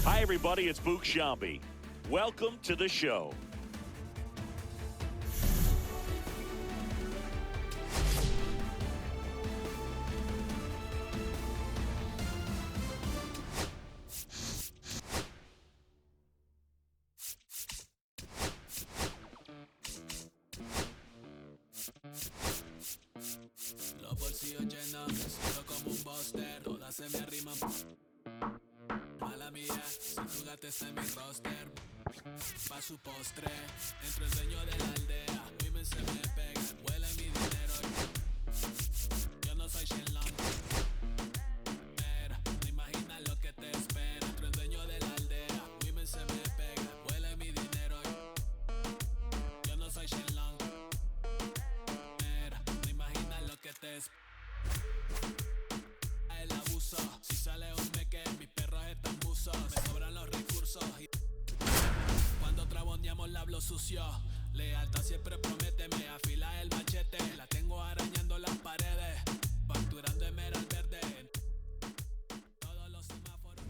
Hi, everybody. It's Boog Sciambi. Welcome to the show. Los bolsillos llenos, siento como un buster, todas se me arriman. Mala mía, si tú gates en mi roster, pa' su postre, entro el dueño de la aldea, women se me pegan, huele mi dinero. Yo no soy Shenlong, pero no imaginas lo que te espera. Entro el dueño de la aldea, women se me pegan, huele mi dinero. Yo no soy Shenlong, pero no imaginas lo que te espera. El abuso, si sale un meque, mis perros están buzos, me sobran los recursos y cuando traboneamos la hablo sucio. Lealtad siempre promete, me afila el machete, la tengo arañando las paredes, facturando emerald verde en todos los semáforos.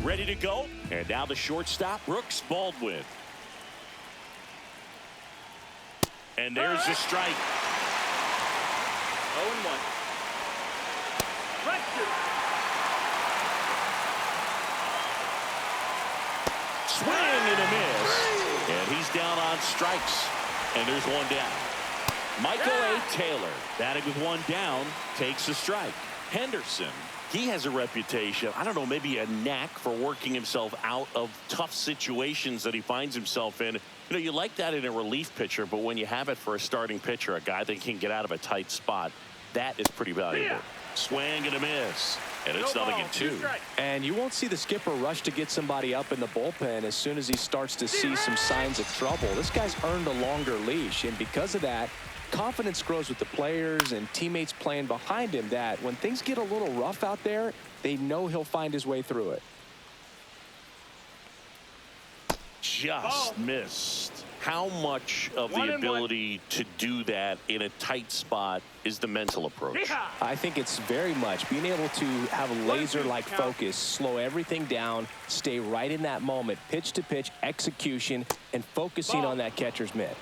Ready to go? And now the shortstop, Brooks Baldwin. And there's the strike. 0-1. Swing and a miss. And he's down on strikes. And there's one down. Michael A. Taylor, batting with one down, takes a strike. Henderson, he has a reputation, I don't know, maybe a knack for working himself out of tough situations that he finds himself in. You know, you like that in a relief pitcher, but when you have it for a starting pitcher, a guy that can get out of a tight spot, that is pretty valuable. Swing and a miss. And it's 0-2. And you won't see the skipper rush to get somebody up in the bullpen as soon as he starts to see some signs of trouble. This guy's earned a longer leash, and because of that, confidence grows with the players and teammates playing behind him, that when things get a little rough out there, they know he'll find his way through it. Just missed. How much of the ability to do that in a tight spot is the mental approach? I think it's very much being able to have a laser-like focus, slow everything down, stay right in that moment, pitch to pitch, execution, and focusing on that catcher's mitt.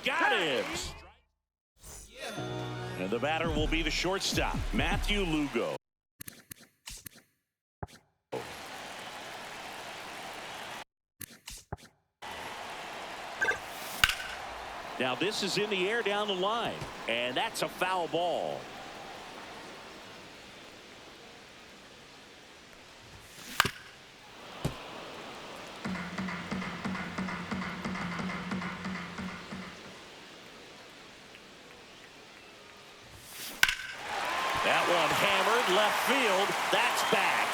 Got it. And the batter will be the shortstop, Matthew Lugo. Now this is in the air down the line, and that's a foul ball. That one hammered left field. That's back.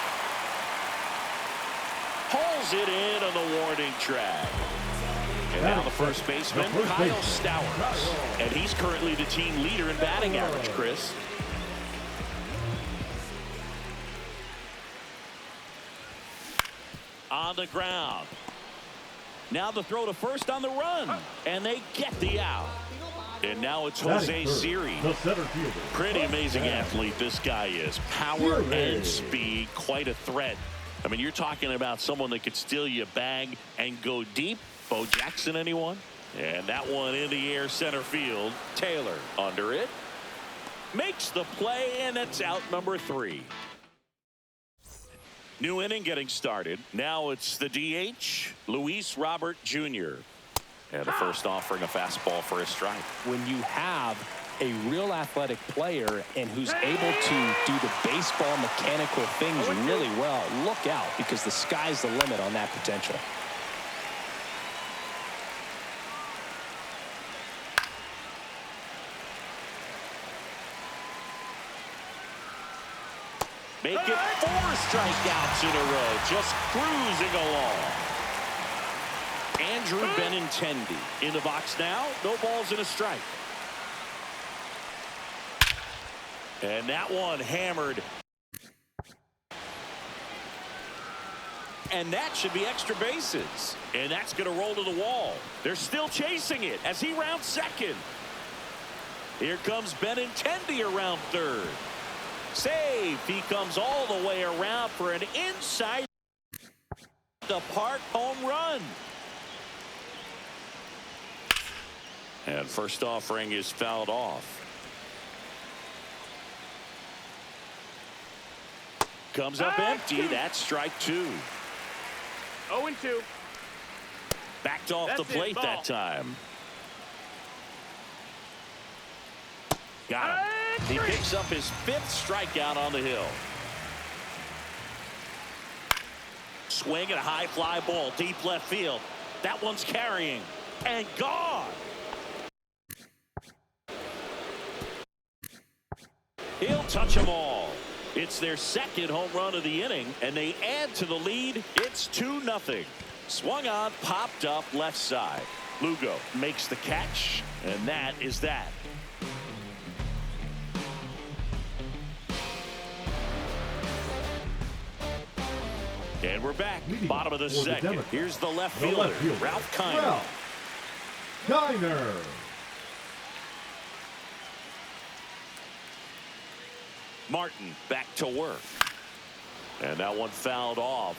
Pulls it in on the warning track. And now the first baseman, Kyle Stowers. And he's currently the team leader in batting average, Chris. On the ground. Now the throw to first on the run. And they get the out. And now it's Jose Siri. Pretty amazing athlete this guy is. Power and speed, quite a threat. I mean, you're talking about someone that could steal you a bag and go deep. Bo Jackson, anyone? And that one in the air center field. Taylor under it. Makes the play, and it's out number 3. New inning getting started. Now it's the DH, Luis Robert Jr. And the first offering a fastball for a strike. When you have a real athletic player and who's able to do the baseball mechanical things really well, look out, because the sky's the limit on that potential. Make it 4 strikeouts in a row, just cruising along. Andrew Benintendi in the box now. No balls and a strike. And that one hammered. and that should be extra bases. And that's going to roll to the wall. They're still chasing it as he rounds second. Here comes Benintendi around third. Save. He comes all the way around for an inside the park home run. And first offering is fouled off. Comes up empty. That's strike two. 0-2. Backed off the plate that time. Got him. He picks up his 5th strikeout on the hill. Swing and a high fly ball deep left field. That one's carrying and gone. He'll touch them all. It's their 2nd home run of the inning, and they add to the lead. It's 2-0. Swung on, popped up left side. Lugo makes the catch, and that is that. And we're back. Bottom of the 2nd. Here's the left fielder, Ralph Kiner. Martin back to work. And that one fouled off.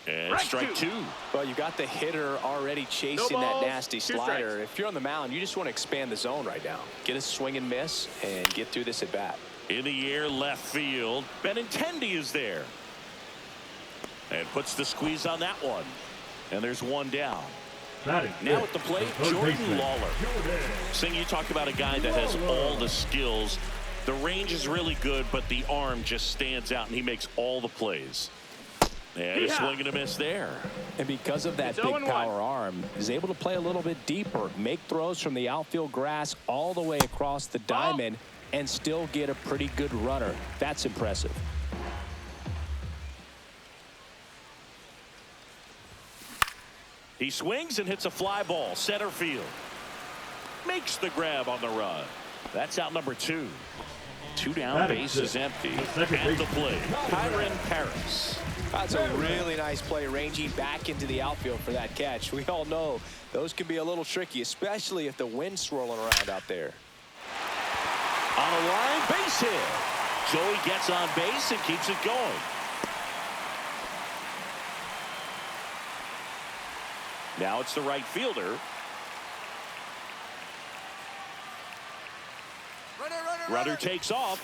And strike two. Well, you got the hitter already chasing that nasty slider. If you're on the mound, you just want to expand the zone right now. Get a swing and miss and get through this at bat. In the air left field. Benintendi is there. And puts the squeeze on that one. And there's one down. Now at the plate, Jordan Lawler. Sing, you talk about a guy that has all the skills. The range is really good, but the arm just stands out, and he makes all the plays. And a swing and a miss there. And because of that big power arm, he's able to play a little bit deeper, make throws from the outfield grass all the way across the diamond, and still get a pretty good runner. That's impressive. He swings and hits a fly ball center field. Makes the grab on the run. That's out number 2. 2 down, base is empty. At the plate, Kyren Paris. That's a really nice play, ranging back into the outfield for that catch. We all know those can be a little tricky, especially if the wind's swirling around out there. On a line, base hit. Joey gets on base and keeps it going. Now it's the right fielder. Runner takes off.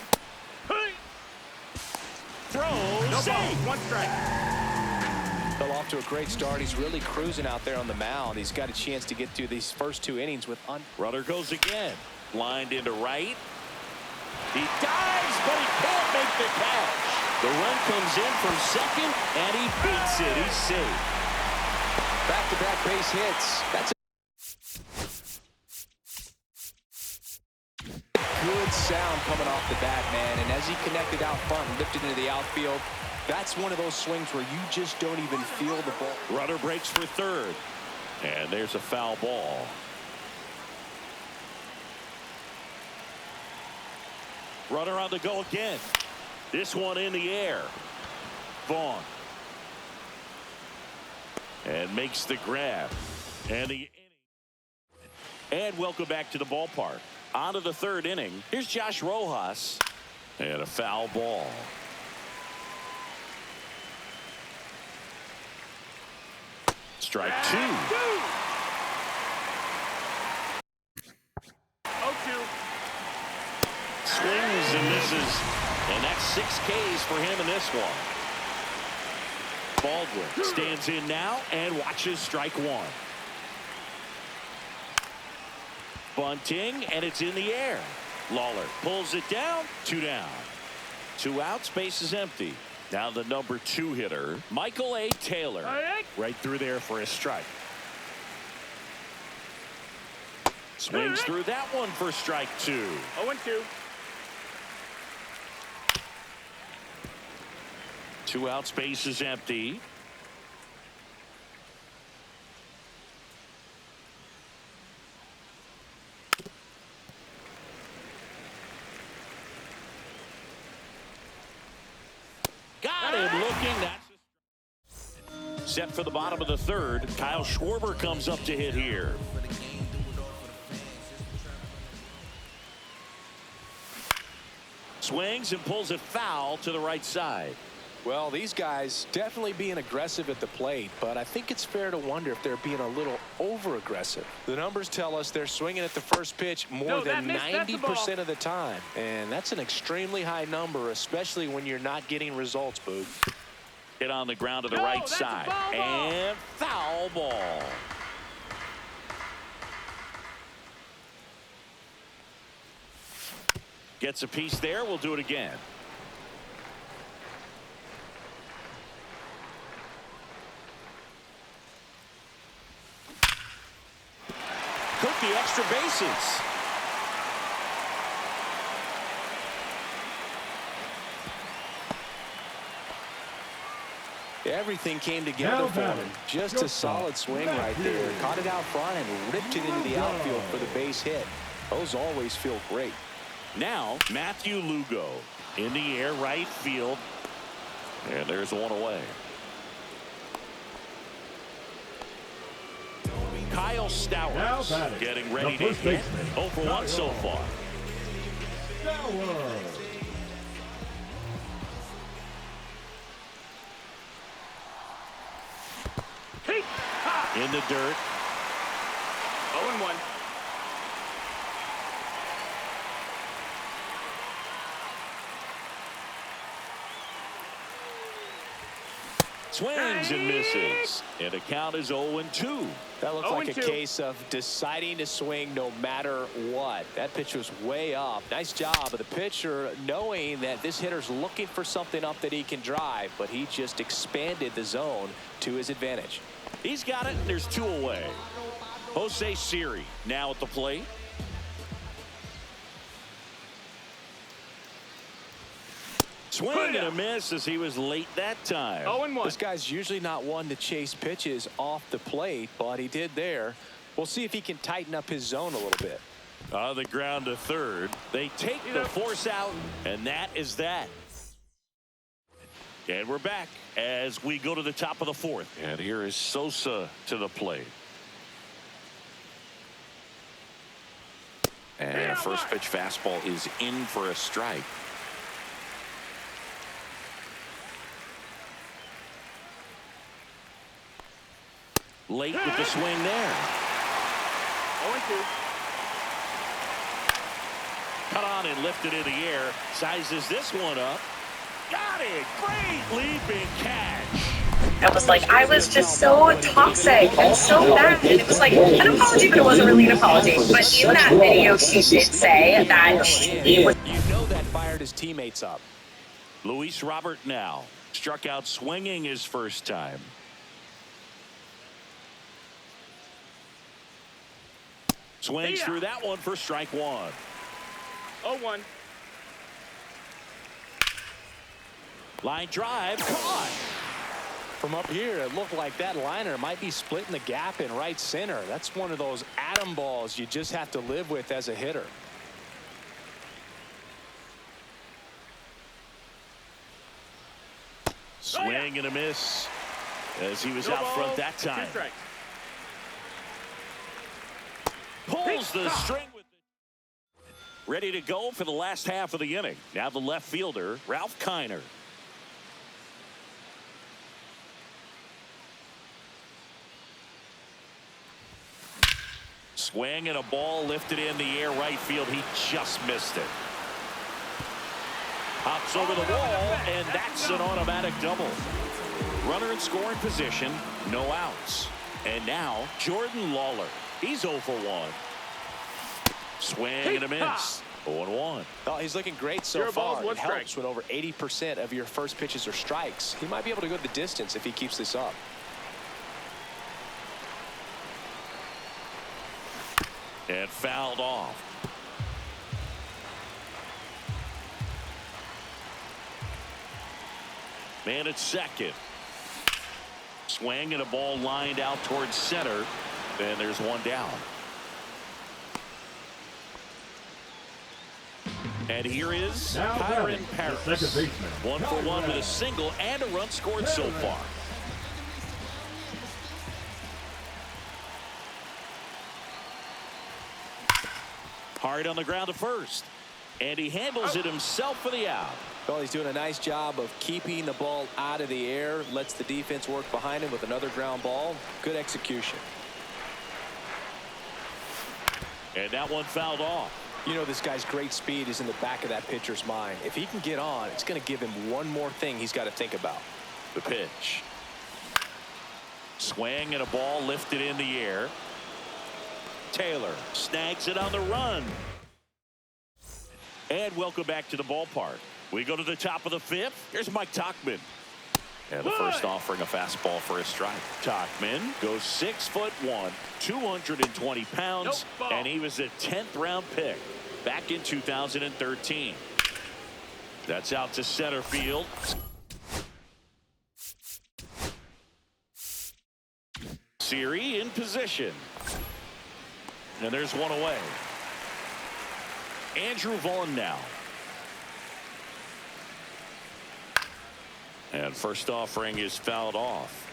Throws. Save. 1 strike. Fell off to a great start. He's really cruising out there on the mound. He's got a chance to get through these first 2 innings with Runner goes again. Lined into right. He dives, but he can't make the catch. The run comes in from second, and he beats it. He's safe. Back-to-back base hits. That's a good sound coming off the bat, man. And as he connected out front and lifted into the outfield, that's one of those swings where you just don't even feel the ball. Runner breaks for third. And there's a foul ball. Runner on the go again. This one in the air. Vaughn. And makes the grab. And welcome back to the ballpark. On to the 3rd inning. Here's Josh Rojas. And a foul ball. Strike 2. 0-2. Swings and misses. And that's 6 Ks for him in this one. Baldwin stands in now and watches strike 1. Bunting, and it's in the air. Lawler pulls it down. 2 down. 2 outs, base is empty. Now the number 2 hitter, Michael A. Taylor. Right through there for a strike. Swings through that one for strike 2. 0-2. 2 outs, base is empty. Looking. That's set for the bottom of the third. Kyle Schwarber comes up to hit here. Swings and pulls it foul to the right side. Well, these guys definitely being aggressive at the plate, but I think it's fair to wonder if they're being a little over-aggressive. The numbers tell us they're swinging at the first pitch more than 90% of the time, and that's an extremely high number, especially when you're not getting results, Boog. Hit on the ground to the right side, and foul ball. Gets a piece there. We'll do it again. Took the extra bases. Everything came together for him. Just a solid swing right there. Caught it out front and ripped it into the outfield for the base hit. Those always feel great. Now Matthew Lugo in the air, right field, and there's one away. Kyle Stowers getting ready to hit. 0 for 1 so far. In the dirt. 0-1. Swings and misses. And the count is 0-2. That looks like a case of deciding to swing no matter what. That pitch was way up. Nice job of the pitcher knowing that this hitter's looking for something up that he can drive, but he just expanded the zone to his advantage. He's got it. There's 2 away. Jose Siri now at the plate. Swing and a miss as he was late that time. 0-1. This guy's usually not one to chase pitches off the plate, but he did there. We'll see if he can tighten up his zone a little bit. On the ground to third. They take the force out, and that is that. And we're back as we go to the top of the 4th. And here is Sosa to the plate. And first pitch fastball is in for a strike. Late with the swing there. 0-2. Cut on and lifted in the air. Sizes this one up. Got it. Great leaping catch. I was like, I was just so toxic and so bad. And it was like an apology, but it wasn't really an apology. But in that video, she did say that she was. You know that fired his teammates up. Luis Robert now struck out swinging his first time. Swings through that one for strike 1. 0-1. Line drive caught. From up here, it looked like that liner might be splitting the gap in right center. That's one of those atom balls you just have to live with as a hitter. Swing and a miss as he was out front that time. 2 strikes. Pulls the string with it. Ready to go for the last half of the inning. Now the left fielder, Ralph Kiner. Swing and a ball lifted in the air right field. He just missed it. Hops over the wall, and that's an automatic double. Runner in scoring position, no outs. And now Jordan Lawler. He's 0 for 1. Swing and a miss. 0-1. Oh, he's looking great so far. It helps when over 80% of your first pitches are strikes. He might be able to go the distance if he keeps this up. And fouled off. Man at second. Swing and a ball lined out towards center. And there's one down. And here is Now Kyron batting, Paris. the second baseman, 1-for-1 with a single and a run scored so far. Hard on the ground to first. And he handles it himself for the out. Well, he's doing a nice job of keeping the ball out of the air. Lets the defense work behind him with another ground ball. Good execution. And that one fouled off. You know, this guy's great speed is in the back of that pitcher's mind. If he can get on, it's going to give him one more thing he's got to think about. The pitch. Swing and a ball lifted in the air. Taylor snags it on the run. And welcome back to the ballpark. We go to the top of the fifth. Here's Mike Tauchman. And the first offering a fastball for a strike. Tauchman goes 6'1", 220 pounds, and he was a 10th round pick back in 2013. That's out to center field. Siri in position. And there's one away. Andrew Vaughn now. And first offering is fouled off.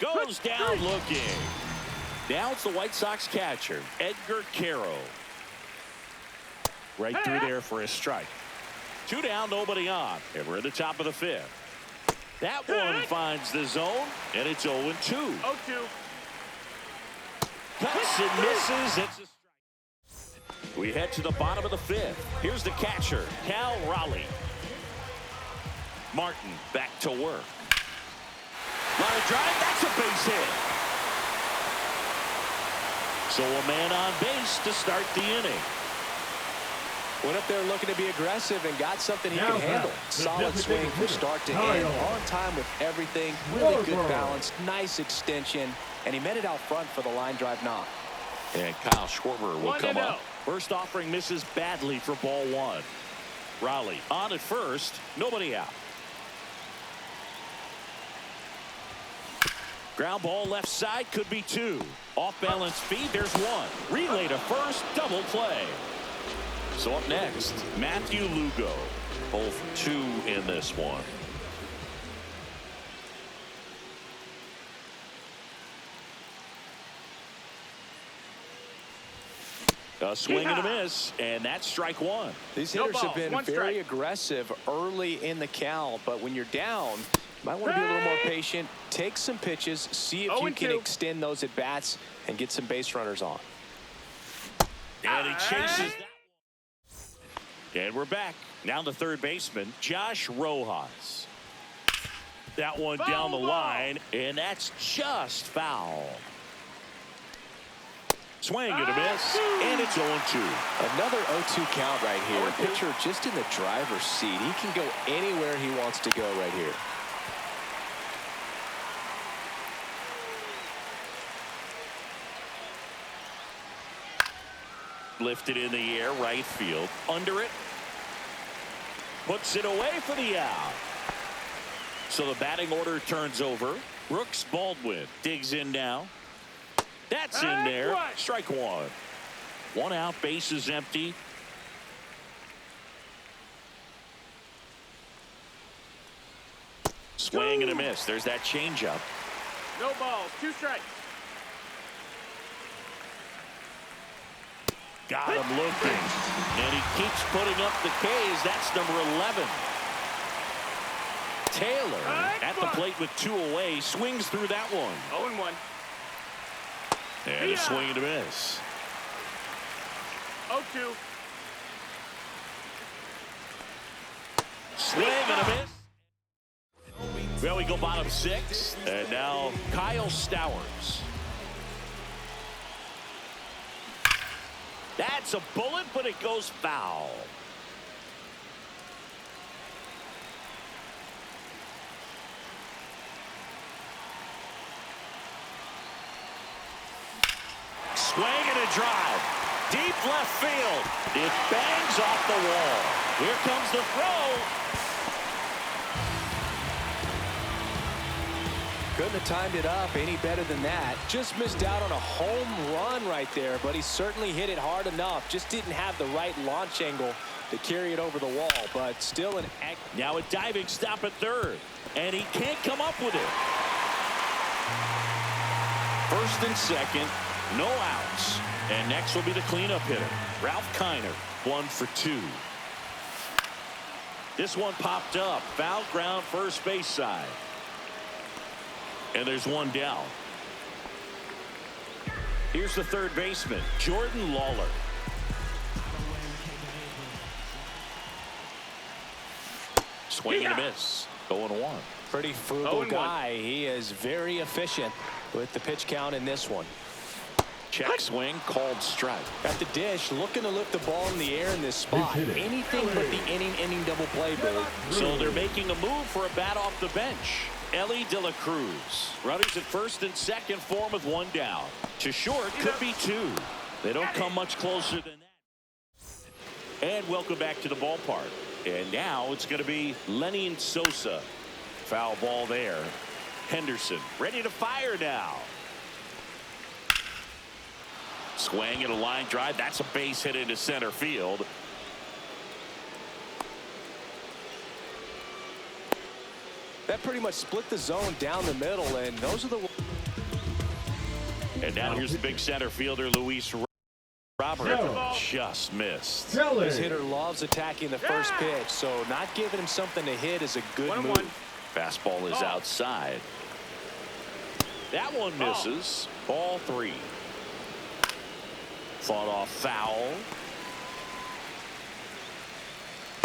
Goes down looking. Now it's the White Sox catcher, Edgar Caro. Right through there for a strike. 2 down, nobody on. And we're at the top of the fifth. That one finds the zone, and it's 0-2. 0-2. Cuts and misses. It's a strike. We head to the bottom of the fifth. Here's the catcher, Cal Raleigh. Martin back to work. Line drive. That's a base hit. So a man on base to start the inning. Went up there looking to be aggressive and got something he Now can handle. back, the Solid designated swing from hitter, start to Kyle. end. On time with everything. Really good Schwarber. balance. Nice extension. And he met it out front for the line drive knock. And Kyle Schwarber will 1-0. come up. First offering misses badly for ball one. Raleigh on at first. Nobody out. Ground ball left side, could be 2. Off balance feed, there's 1. Relay to first, double play. So up next, Matthew Lugo. Both 2 in this one. A swing and a miss, and that's strike 1. These No hitters have balls, been 1 very strike. aggressive early in the count, but when you're down, you might want to be a little more patient, take some pitches, see if you can 0-2. extend those at bats and get some base runners on. And he chases that one. And we're back. Now the third baseman, Josh Rojas. That one down the line, and that's just foul. Swing and a miss, and it's 0-2. Another 0-2 count right here. Pitcher just in the driver's seat. He can go anywhere he wants to go right here. Lifted in the air, right field. Under it. Puts it away for the out. So the batting order turns over. Brooks Baldwin digs in now. That's in there. Strike 1. 1 out, base is empty. Swing and a miss. There's that changeup. No balls. 2 strikes. Got him looking. And he keeps putting up the K's. That's number 11. Taylor at the plate with 2 away. Swings through that one. 0-1. And a swing and a miss. 0-2. Swing and a miss. Well, we go bottom 6. And now Kyle Stowers. That's a bullet, but it goes foul. Swing and a drive. Deep left field. It bangs off the wall. Here comes the throw. Couldn't have timed it up any better than that. Just missed out on a home run right there, but he certainly hit it hard enough. Just didn't have the right launch angle to carry it over the wall, but still an... Now a diving stop at third, and he can't come up with it. First and second, no outs. And next will be the cleanup hitter, Ralph Kiner, 1 for 2. This one popped up, foul ground first base side. And there's one down. Here's the third baseman, Jordan Lawler. Swing and a miss. 0-1. Pretty frugal guy. He is very efficient with the pitch count in this one. Check swing, called strike. At the dish, looking to lift the ball in the air in this spot. Anything but the inning double play, Billy. So they're making a move for a bat off the bench. Ellie De La Cruz. Runners at first and second for him with one down. To short, could be two. They don't come much closer than that. And welcome back to the ballpark. And now it's going to be Lenin Sosa. Foul ball there. Henderson ready to fire now. Swing and a line drive. That's a base hit into center field. That pretty much split the zone down the middle, and those are the... And now here's the big center fielder, Luis Robert. Just missed. This hitter loves attacking the first pitch, so not giving him something to hit is a good move. Fastball is outside. That one misses. Ball 3. Fought off foul.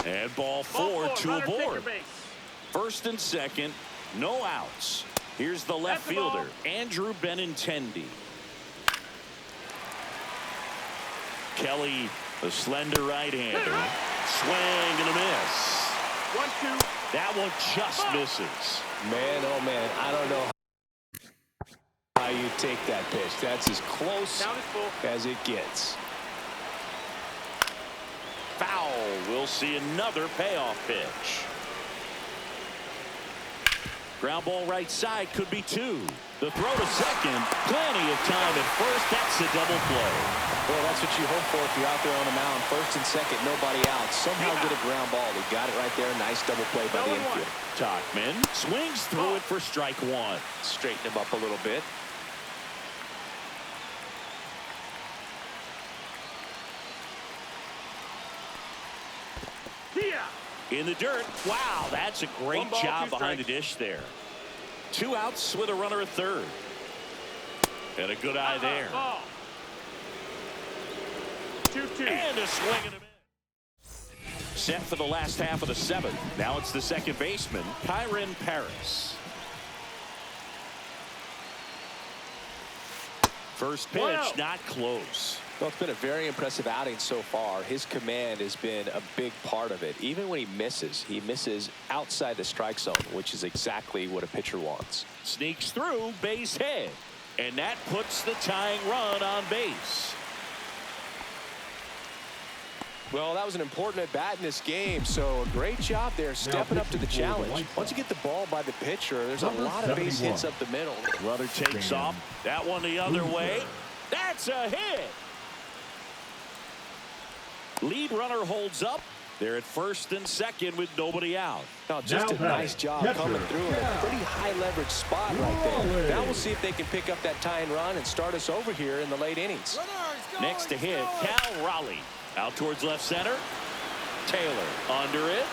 And ball 4, 2 aboard. First and second, no outs. Here's the left fielder, Andrew Benintendi. Kelly, the slender right-hander. Swing and a miss. 1-2. That one just misses. Man, oh man, I don't know how you take that pitch. That's as close as it gets. Foul. We'll see another payoff pitch. Ground ball right side, could be 2. The throw to second, plenty of time at first. That's a double play. Well, that's what you hope for if you're out there on the mound. First and second, nobody out. Somehow get a ground ball. He got it right there. Nice double play by the infield. Tachman swings through it for strike 1. Straighten him up a little bit. In the dirt. Wow, that's a great job behind the dish there. 2 outs with a runner at third. And a good eye there. 2-2. And a swing and a miss. Set for the last half of the 7th. Now it's the second baseman, Kyren Paris. First pitch, not close. Well, it's been a very impressive outing so far. His command has been a big part of it. Even when he misses outside the strike zone, which is exactly what a pitcher wants. Sneaks through, base hit. And that puts the tying run on base. Well, that was an important at bat in this game, so a great job there stepping up to the challenge. Once you get the ball by the pitcher, there's a lot of base hits up the middle. Runner takes off. That one the other way. That's a hit. Lead runner holds up. They're at first and second with nobody out. Oh, just a nice job coming through in a pretty high leverage spot right there. Now we'll see if they can pick up that tying run and start us over here in the late innings. Next to hit, Cal Raleigh. Out towards left center. Taylor under it.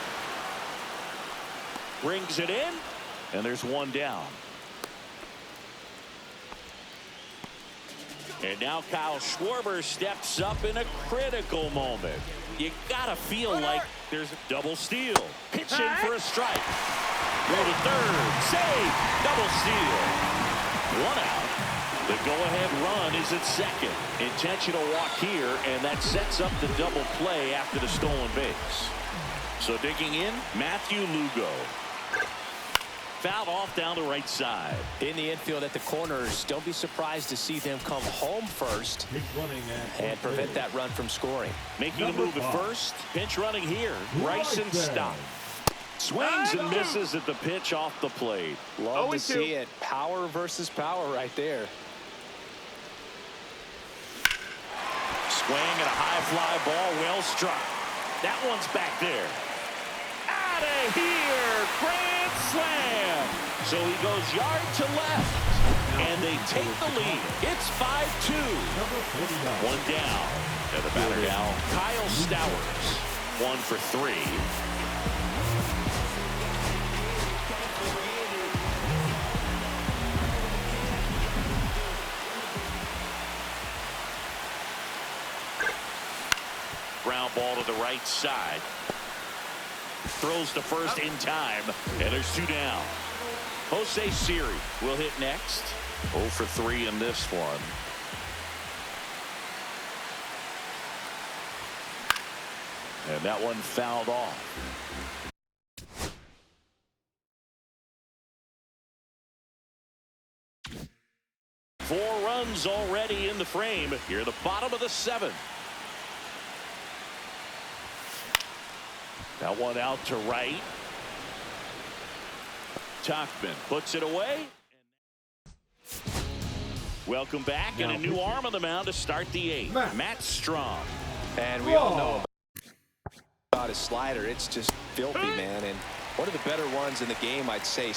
Brings it in. And there's one down. And now Kyle Schwarber steps up in a critical moment. You gotta feel like there's a double steal. Pitch in for a strike. Go to third. Save. Double steal. 1 out. The go-ahead run is at second. Intentional walk here, and that sets up the double play after the stolen base. So digging in, Matthew Lugo. Fouled off down the right side. In the infield at the corners, don't be surprised to see them come home first and prevent that run from scoring. Making a move at first. Pinch running here. Bryson Stott. Swings and misses at the pitch off the plate. Love to see it. Power versus power right there. Swing and a high fly ball, well struck. That one's back there. Out of here! Grand slam! So he goes yard to left. And they take the lead. It's 5-2. One down. And the batter now, Kyle Stowers. 1 for 3. Ground ball to the right side. Throws to first in time. And there's 2 down. Jose Siri will hit next. 0 for 3 in this one. And that one fouled off. Four runs already in the frame. Here, the bottom of the 7th. That one out to right. Tachman puts it away. Welcome back, and a new arm on the mound to start the 8th. Matt Strom. And we all know about his slider. It's just filthy, man. And one of the better ones in the game, I'd say.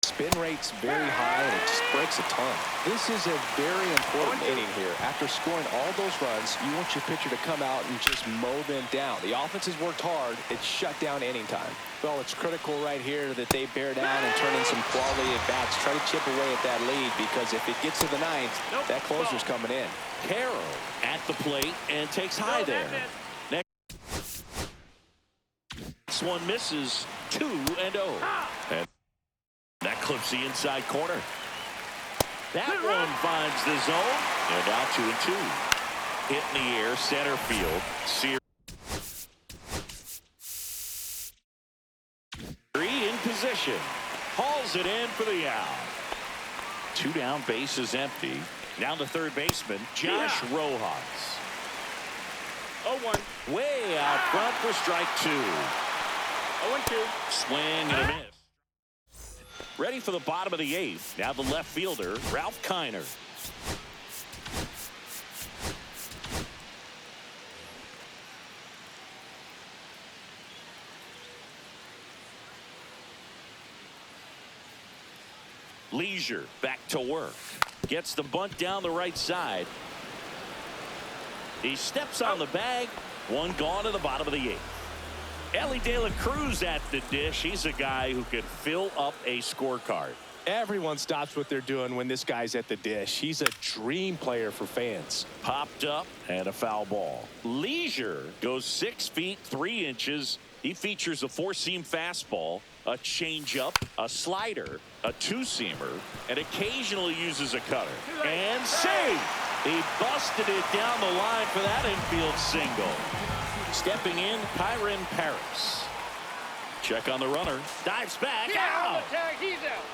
Spin rate's very high, and it just breaks a ton. This is a very important inning here. After scoring all those runs, you want your pitcher to come out and just mow them down. The offense has worked hard. It's shut down inning time. Well, it's critical right here that they bear down and turn in some quality at bats. Try to chip away at that lead, because if it gets to the 9th, that closer's coming in. Carroll at the plate and takes high there. Next one misses. 2-0. And that clips the inside corner. That one finds the zone. And now 2-2. Hit in the air, center field. Siri in position. Hauls it in for the out. 2 down, base is empty. Now the third baseman, Josh Rojas. 0-1. Way out front for strike 2. 0-2. Swing and a miss. Ready for the bottom of the 8th. Now the left fielder, Ralph Kiner. Leisure back to work. Gets the bunt down the right side. He steps on the bag. One gone to the bottom of the 8th. Ellie De La Cruz at the dish. He's a guy who can fill up a scorecard. Everyone stops what they're doing when this guy's at the dish. He's a dream player for fans. Popped up and a foul ball. Leisure goes 6 feet 3 inches. He features a 4-seam fastball, a changeup, a slider, a 2-seamer, and occasionally uses a cutter. And save! He busted it down the line for that infield single. Stepping in, Kyron Paris. Check on the runner. Dives back. Out! He's out.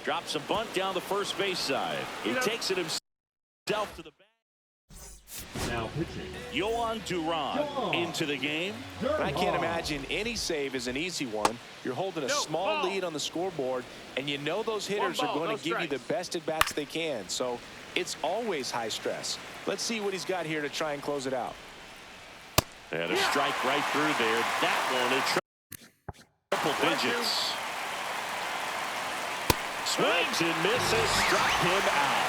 Drops a bunt down the first base side. He takes it himself to the back. Now pitching. Yohan Duran into the game. I can't imagine any save is an easy one. You're holding a small lead on the scoreboard, and you know those hitters are going to give you the best at-bats they can. So it's always high stress. Let's see what he's got here to try and close it out. And a strike right through there. That one in triple digits. Swings and misses. Struck him out.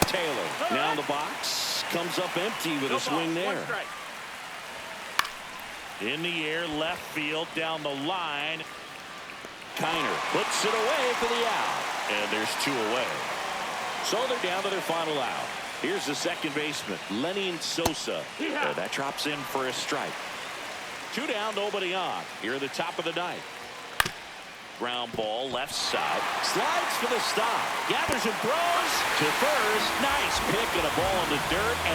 Taylor now in the box. Comes up empty with a swing there. In the air, left field, down the line. Kiner puts it away for the out. And there's 2 away. So they're down to their final out. Here's the second baseman, Lenin Sosa. And that drops in for a strike. 2 down, nobody on. Here at the top of the 9th. Ground ball, left side. Slides for the stop. Gathers and throws to first. Nice pick and a ball in the dirt. And